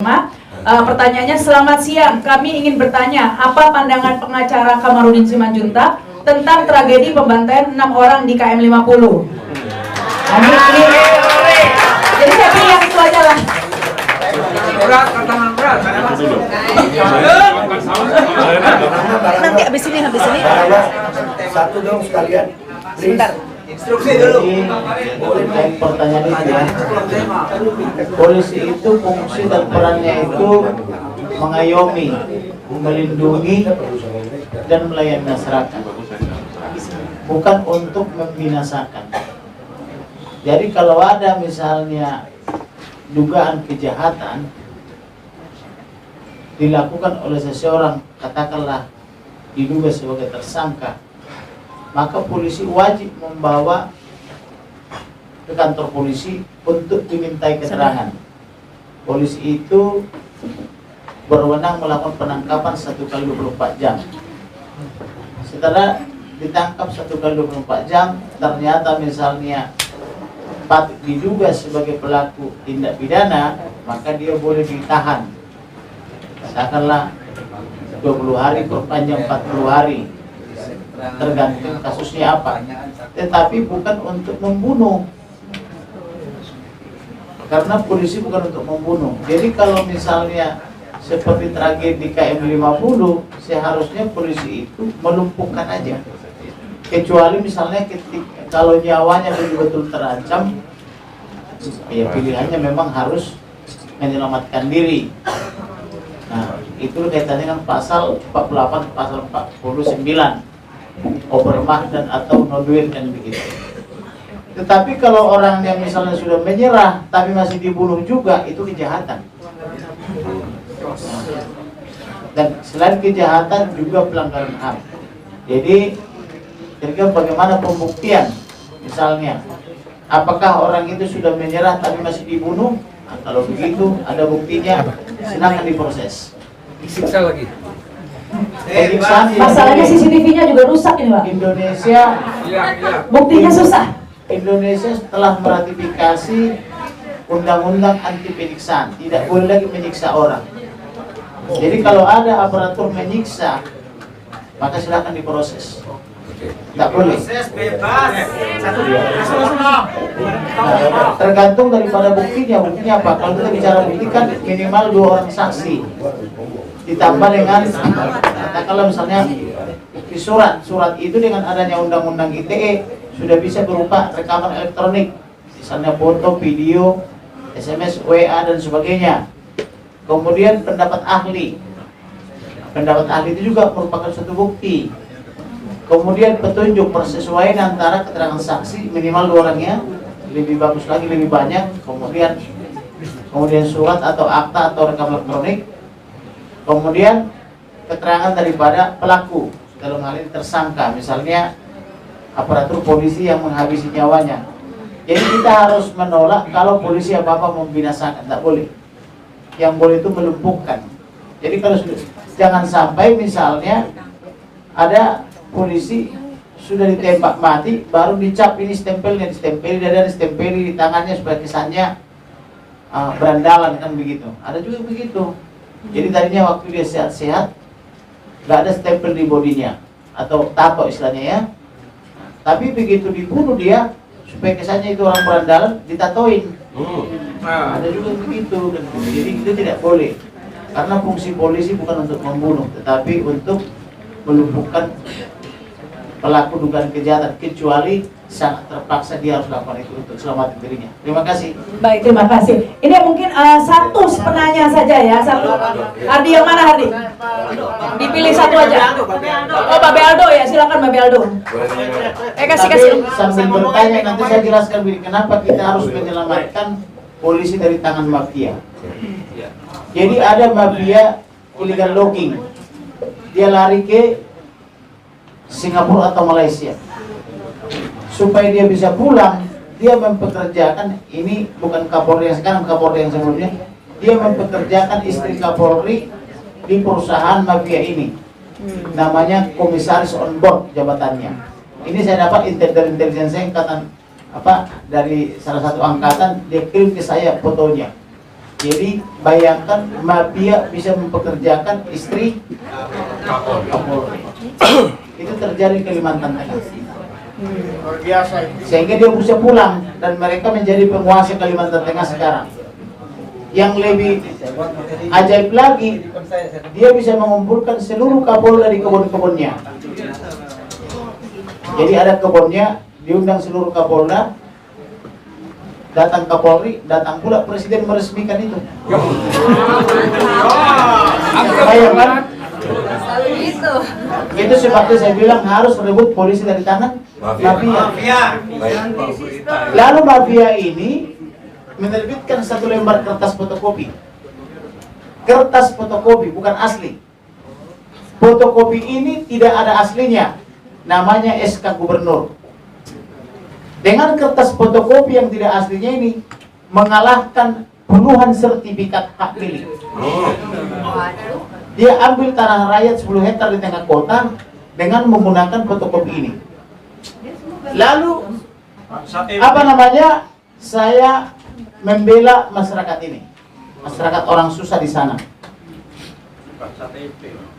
bersama. Pertanyaannya, selamat siang, kami ingin bertanya, apa pandangan pengacara Kamarudin Simanjuntak tentang tragedi pembantaian 6 orang di KM 50? Jadi saya pilih yang itu aja lah. Berat, tantangan berat. Nanti habis ini. Satu dong sekalian. Sebentar. Instruksi dulu. Pertanyaan itu ya. Polisi itu fungsi dan perannya itu mengayomi, melindungi, dan melayani masyarakat. Bukan untuk membinasakan. Jadi kalau ada misalnya dugaan kejahatan dilakukan oleh seseorang, katakanlah diduga sebagai tersangka, maka polisi wajib membawa ke kantor polisi untuk dimintai keterangan. Polisi itu berwenang melakukan penangkapan 1x24 jam. Setelah ditangkap 1x24 jam, ternyata misalnya patut diduga sebagai pelaku tindak pidana, maka dia boleh ditahan. Katakanlah 20 hari, perpanjang 40 hari. Tergantung kasusnya apa. Tetapi bukan untuk membunuh. Karena polisi bukan untuk membunuh. Jadi kalau misalnya seperti tragedi KM 50, seharusnya polisi itu melumpuhkan aja. Kecuali misalnya kalau nyawanya betul-betul terancam, ya pilihannya memang harus menyelamatkan diri. Nah, itu kaitannya dengan pasal 48, pasal 49, overmah dan atau noduin kan begitu. Tetapi kalau orang yang misalnya sudah menyerah tapi masih dibunuh juga, itu kejahatan. Dan selain kejahatan juga pelanggaran HAM. Jadi kira-kira bagaimana pembuktian? Misalnya, apakah orang itu sudah menyerah tapi masih dibunuh? Nah, kalau begitu ada buktinya, silakan diproses. Disiksa lagi. Masalahnya CCTV-nya juga rusak ini, Pak. Indonesia, Buktinya susah. Indonesia setelah meratifikasi undang-undang anti penyiksaan, tidak boleh lagi menyiksa orang. Jadi kalau ada aparatur menyiksa, maka silakan diproses. Tidak boleh. Tergantung daripada buktinya. Buktinya apa? Kalau kita bicara bukti kan minimal 2 orang saksi. Ditambah dengan katakanlah misalnya di surat itu dengan adanya undang-undang ITE sudah bisa berupa rekaman elektronik, misalnya foto, video, SMS, WA dan sebagainya. Kemudian pendapat ahli. Pendapat ahli itu juga merupakan suatu bukti. Kemudian petunjuk persesuaian antara keterangan saksi minimal 2 orangnya, lebih bagus lagi lebih banyak. Kemudian surat atau akta atau rekam elektronik. Kemudian keterangan daripada pelaku dalam hal ini tersangka, misalnya aparatur polisi yang menghabisi nyawanya. Jadi kita harus menolak kalau polisi apa-apa membinasakan, tidak boleh. Yang boleh itu melumpuhkan. Jadi kalau jangan sampai misalnya ada polisi sudah ditembak mati, baru dicap ini stempelnya, ditempeli dada, ditempeli di tangannya supaya kesannya berandalan, kan begitu. Ada juga begitu. Jadi tadinya waktu dia sehat-sehat, nggak ada stempel di bodinya atau tato istilahnya ya. Tapi begitu dibunuh dia, supaya kesannya itu orang berandalan, ditatoin. Ada juga begitu. Jadi itu tidak boleh. Karena fungsi polisi bukan untuk membunuh, tetapi untuk melumpuhkan pelaku dugaan kejahatan, kecuali sangat terpaksa dia harus lakukan itu untuk selamatkan dirinya. Terima kasih. Baik, terima kasih. Ini mungkin satu penanya saja ya. Satu. Ardi yang mana, Ardi? Dipilih satu aja. Oh, Babe Aldo ya, silakan Babe Aldo. Kasih. Sambil bertanya nanti saya jelaskan kenapa kita harus menyelamatkan polisi dari tangan mafia. Jadi ada mafia illegal logging. Dia lari ke Singapura atau Malaysia. Supaya dia bisa pulang, dia mempekerjakan, ini bukan Kapolri yang sekarang, Kapolri yang sebelumnya, dia mempekerjakan istri Kapolri di perusahaan mafia ini. Namanya komisaris on board jabatannya. Ini saya dapat dari intelijen saya, angkatan dari salah satu angkatan, dia kirim ke saya fotonya. Jadi bayangkan mafia bisa mempekerjakan istri Kapolri. Itu terjadi di Kalimantan Tengah. Luar biasa itu. Sehingga dia bisa pulang dan mereka menjadi penguasa Kalimantan Tengah sekarang. Yang lebih ajaib lagi, dia bisa mengumpulkan seluruh Kapolda di kebun-kebunnya. Jadi ada kebunnya, diundang seluruh Kapolda, datang Kapolri, datang pula Presiden meresmikan itu. Bayangkan? Itu sebabnya saya bilang harus rebut polisi dari tangan mafia. Lalu mafia ini menerbitkan satu lembar kertas fotokopi. Kertas fotokopi bukan asli. Fotokopi ini tidak ada aslinya. Namanya SK Gubernur. Dengan kertas fotokopi yang tidak aslinya ini mengalahkan puluhan sertifikat hak milik. Dia ambil tanah rakyat 10 hektar di tengah kota dengan menggunakan fotokopi ini. Lalu apa namanya? Saya membela masyarakat ini. Masyarakat orang susah di sana.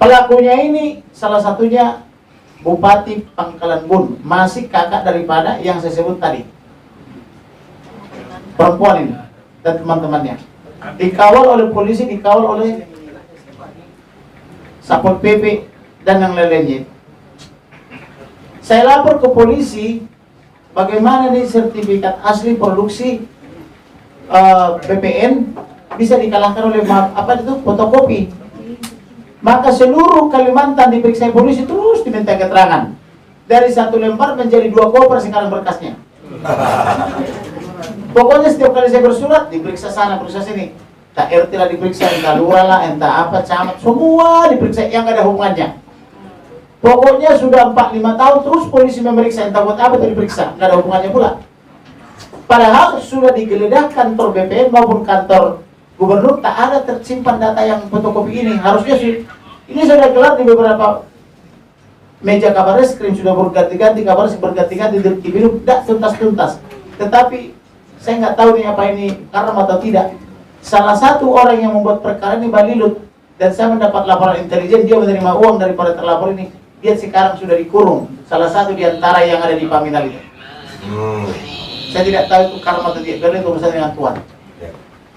Pelakunya ini salah satunya Bupati Pangkalan Bun, masih kakak daripada yang saya sebut tadi. Perempuan ini dan teman-temannya. Dikawal oleh polisi, dikawal oleh Satpol PP dan yang lain-lainnya. Saya lapor ke polisi, bagaimana nih sertifikat asli produksi BPN bisa dikalahkan oleh fotokopi. Maka seluruh Kalimantan diperiksa polisi terus diminta keterangan. Dari satu lembar menjadi 2 koper sekarang berkasnya. Pokoknya setiap kali saya bersurat diperiksa sana, periksa sini. Entah RT lah diperiksa, entah lurah lah, entah apa, camat, semua diperiksa yang ada hubungannya. Pokoknya sudah 4-5 tahun terus polisi memeriksa, entah buat apa itu diperiksa, nggak ada hubungannya pula. Padahal sudah digeledah kantor BPN maupun kantor Gubernur, tak ada tersimpan data yang fotokopi ini. Harusnya sih, ini sudah kelar di beberapa meja kabar reskrim, sudah berganti-ganti kabar berganti-ganti di biru, tidak tuntas-tuntas. Tetapi saya nggak tahu nih apa ini karam atau tidak. Salah satu orang yang membuat perkara ini Balilut, dan saya mendapat laporan intelijen dia menerima uang daripada terlapor ini. Dia sekarang sudah dikurung. Salah satu di antara yang ada di Paminal itu. Saya tidak tahu itu karam atau tidak, karena itu urusan dengan Tuhan.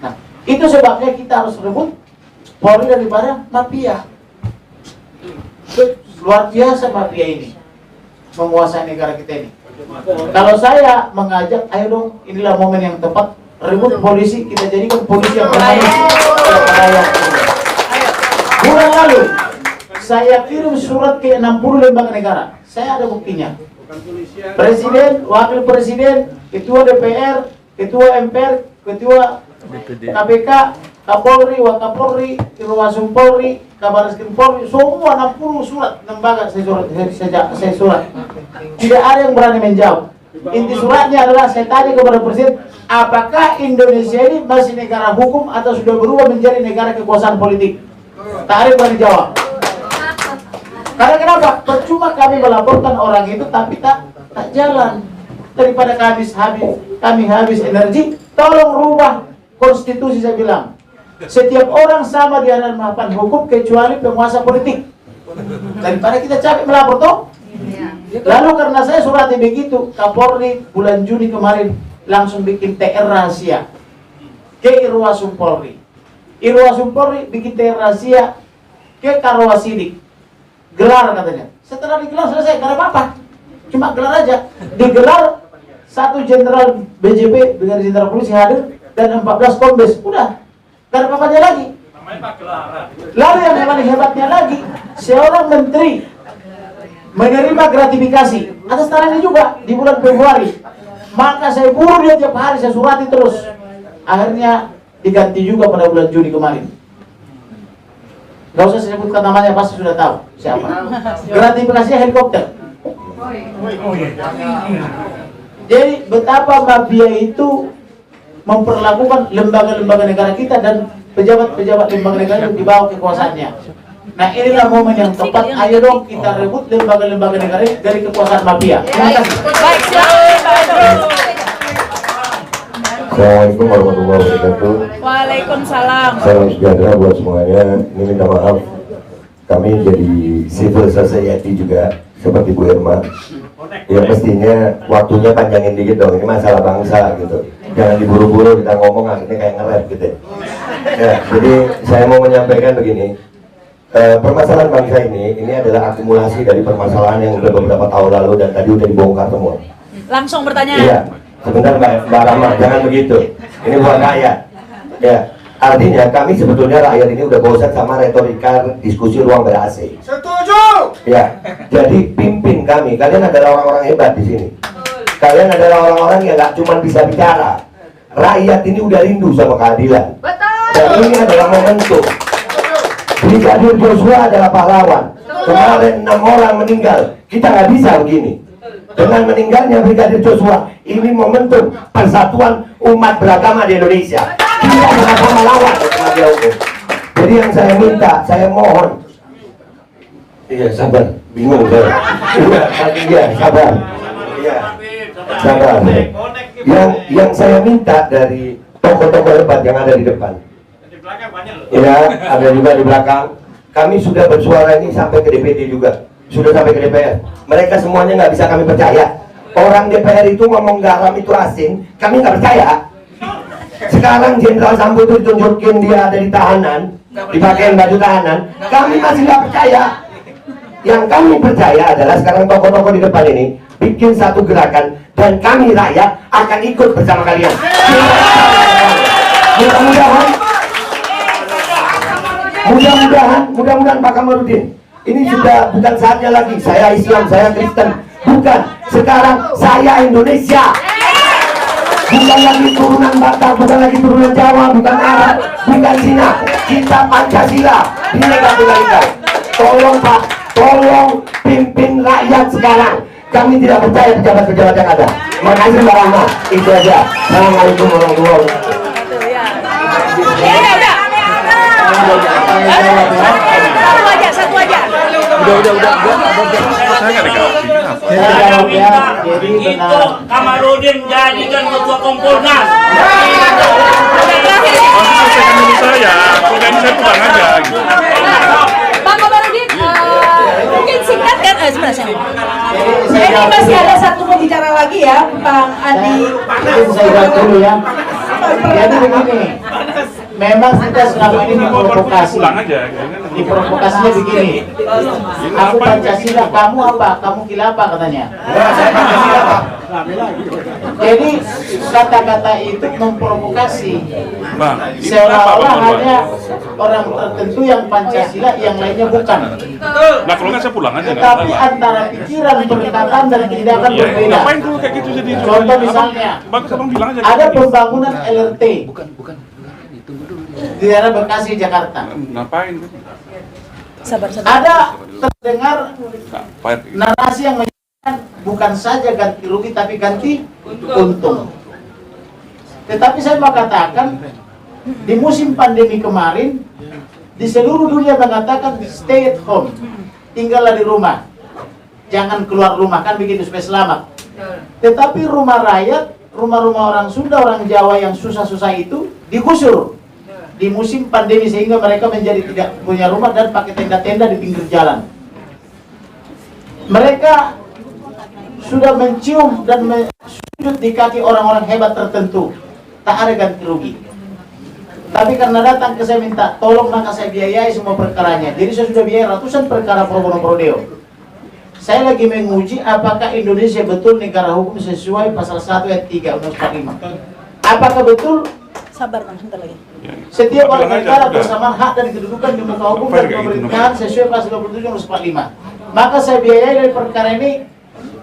Nah, itu sebabnya kita harus rebut Polri daripada mafia. Luar biasa mafia ini menguasai negara kita ini. Kalau saya mengajak, ayo dong, inilah momen yang tepat, rebut polisi, kita jadikan polisi yang bermain. Bulan lalu saya kirim surat ke 60 lembaga negara. Saya ada buktinya. Presiden, wakil presiden, ketua DPR, ketua MPR, ketua KPK, Kapolri, Wakapolri, Irwasum Polri, Kabar Reskrim Polri, semua 60 surat lembaga saya surat. Tidak ada yang berani menjawab. Inti suratnya adalah saya tanya kepada Presiden, apakah Indonesia ini masih negara hukum atau sudah berubah menjadi negara kekuasaan politik? Tak ada yang berani jawab. Karena kenapa? Percuma kami melaporkan orang itu tapi tak jalan. Daripada kami habis energi, tolong rubah konstitusi, saya bilang. Setiap orang sama di hadapan hukum kecuali penguasa politik. Daripada kita capek melapor toh. Lalu karena saya suratnya begitu, Kapolri bulan Juni kemarin langsung bikin TR rahasia ke Irwasum Polri. Irwasum Polri bikin TR rahasia ke Karwasidik. Gelar katanya. Setelah digelar selesai, karena apa-apa. Cuma gelar aja. Digelar satu jenderal BJP dengan jenderal polisi hadir dan 14 kombes. Udah. Gak ada apa-apanya lagi. Lalu yang paling hebatnya lagi, seorang menteri menerima gratifikasi atas tanahnya juga di bulan Februari. Maka saya buru dia tiap hari, saya surati terus. Akhirnya diganti juga pada bulan Juni kemarin. Gak usah saya sebutkan namanya, pasti sudah tahu siapa. Gratifikasinya helikopter. Jadi betapa mafia itu memperlakukan lembaga-lembaga negara kita dan pejabat-pejabat lembaga negara itu di bawah kekuasaannya. Nah, inilah momen yang tepat. Ayo dong kita rebut lembaga-lembaga negara dari kekuasaan mafia. Terima kasih. Baik, silakan. Assalamualaikum warahmatullahi wabarakatuh. Waalaikumsalam. Salam sejahtera buat semuanya. Ini minta maaf, kami jadi civil society juga seperti Bu Irma. Ya mestinya waktunya panjangin dikit dong. Ini masalah bangsa gitu. Jangan diburu-buru kita ngomong akhirnya kayak nge-rap gitu. Ya, jadi saya mau menyampaikan begini. Permasalahan bangsa ini adalah akumulasi dari permasalahan yang udah beberapa tahun lalu dan tadi udah dibongkar semua. Langsung pertanyaan. Iya, sebentar Mbak Rama, jangan begitu. Ini buat rakyat. Ya, artinya kami sebetulnya rakyat ini udah bosan sama retorika diskusi ruang ber-AC. Setuju. Ya, jadi pimpin kami. Kalian adalah orang-orang hebat di sini. Kalian adalah orang-orang yang nggak cuma bisa bicara. Rakyat ini udah rindu sama keadilan. Dan ini adalah momentum. Brigadir Joshua adalah pahlawan. Kemarin 6 orang meninggal. Kita nggak bisa begini. Dengan meninggalnya Brigadir Joshua, ini momentum persatuan umat beragama di Indonesia. Kita sama-sama lawan mafia hukum. Jadi yang saya minta, saya mohon. Iya, sabar. Bingung saya. Iya, sabar. Iya, sabar. Yang saya minta dari tokoh-tokoh hebat yang ada di depan. Ya, ada juga di belakang. Kami sudah bersuara ini sampai ke DPD juga, sudah sampai ke DPR. Mereka semuanya nggak bisa kami percaya. Orang DPR itu ngomong garam itu asin, kami nggak percaya. Sekarang Jenderal Sambo itu ditunjukin dia ada di tahanan, dipakein baju tahanan, kami masih nggak percaya. Yang kami percaya adalah sekarang tokoh-tokoh di depan ini bikin satu gerakan dan kami rakyat akan ikut bersama kalian. Mudah-mudahan Pak Kamarudin, ini sudah bukan saatnya lagi saya Islam, saya Kristen, bukan. Sekarang saya Indonesia, bukan lagi turunan Batak, bukan lagi turunan Jawa, bukan Arab, bukan Cina. Kita Pancasila, Bhinneka Tunggal Ika. Tolong Pak, tolong pimpin rakyat sekarang. Kami tidak percaya pejabat-pejabat yang ada. Makasih Mbak Rahma, itu aja. Assalamualaikum warahmatullahi wabarakatuh. Satu aja. Udah. Saya nggak dikasih. Saya jawab ya, jadi benar. Kamarudin jadikan ketua Kompolnas. Selesaikan dulu saya. Kemudian saya pulang aja gitu. Bang Kamarudin, mungkin singkat kan? Sebentar saya. Jadi Ini masih ada satu pembicara lagi ya, Bang Adi. Mungkin saya jawab dulu ya. Jadi begini, memang kita selama ini diprovokasi. Pulang aja. Diprovokasinya begini. Aku Pancasila, kamu apa? Kamu khilafah katanya. Jadi kata-kata itu memprovokasi. Bang, ini Seolah-olah kenapa, Bang? hanya orang tertentu yang Pancasila, yang lainnya bukan. Nah, kalau nggak saya pulang aja. nggak Tetapi masalah. antara pikiran, perkataan, dan tindakan Iya, berbeda. ngapain dulu kayak gitu jadi? Contoh misalnya, Bagus abang bilang aja. ada pembangunan LRT di daerah Bekasi, Jakarta. Ngapain? Sabar. Ada terdengar Ngapain? narasi yang menyatakan bukan saja ganti rugi tapi ganti untung. Tetapi saya mau katakan, di musim pandemi kemarin di seluruh dunia mengatakan stay at home, tinggallah di rumah, jangan keluar rumah, kan begitu supaya selamat. Tetapi rumah rakyat, rumah-rumah orang Sunda, orang Jawa yang susah-susah itu digusur di musim pandemi sehingga mereka menjadi tidak punya rumah dan pakai tenda-tenda di pinggir jalan. Mereka sudah mencium dan sujud di kaki orang-orang hebat tertentu, tak ada ganti rugi. Tapi karena datang ke saya minta tolong, maka saya biayai semua perkaranya. Jadi saya sudah biayai ratusan perkara pro bono pro deo. Saya lagi menguji apakah Indonesia betul negara hukum sesuai pasal 1 ayat 3 Undang-Undang 45. Apakah betul Sabar Bang, sebentar lagi. setiap Bilang warga aja, negara udah. bersamaan hak dan kedudukan di muka hukum Apa dan kayak gitu, pemerintahan sesuai pasal 27 Undang-Undang 45. Maka saya biayai dari perkara ini.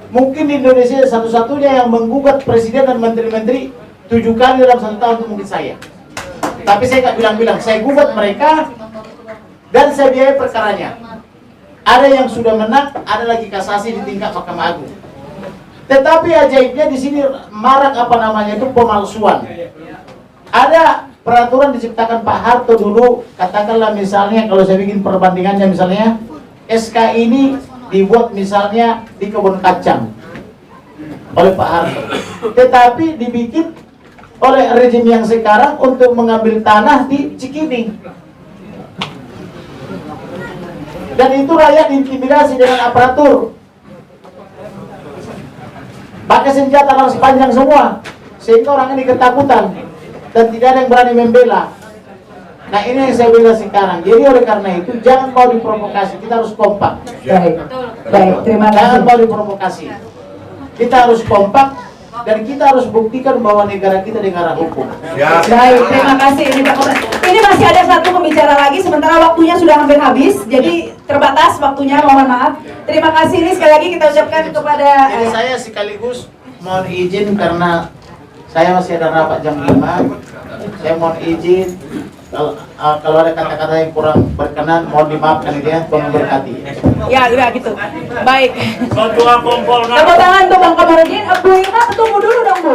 Mungkin di Indonesia satu-satunya yang menggugat presiden dan menteri-menteri 7 kali dalam 1 tahun itu mungkin saya. Tapi saya nggak bilang-bilang, saya gugat mereka dan saya biayai perkaranya. Ada yang sudah menang, ada lagi kasasi di tingkat Mahkamah Agung. Tetapi ajaibnya di sini marak apa namanya itu pemalsuan. Ada peraturan diciptakan Pak Harto dulu, katakanlah misalnya kalau saya bikin perbandingannya misalnya SK ini dibuat misalnya di kebun kacang oleh Pak Harto, tetapi dibikin oleh rejim yang sekarang untuk mengambil tanah di Cikini. Dan itu rakyat diintimidasi dengan aparatur. Pakai senjata harus panjang semua, sehingga orang ini ketakutan dan tidak ada yang berani membela. Nah ini yang saya bilang sekarang. Jadi oleh karena itu jangan mau diprovokasi, kita harus kompak. Baik, terima Jangan kasih. mau diprovokasi. Kita harus kompak dan kita harus buktikan bahwa negara kita negara hukum. Baik, terima kasih. Ini masih ada satu pembicara lagi, sementara waktunya sudah hampir habis, jadi terbatas waktunya, mohon maaf. Terima kasih, ini sekali lagi kita ucapkan kepada Jadi saya sekaligus mohon izin karena saya masih ada rapat jam 5. Saya mohon izin kalau ada kata-kata yang kurang berkenan mohon dimaafkan ya, Tuhan memberkati. ya gitu. Baik. Ketua Kompolnas. Tepuk tangan untuk Bang Kamarudin. Bu Irma tunggu dulu dong Bu.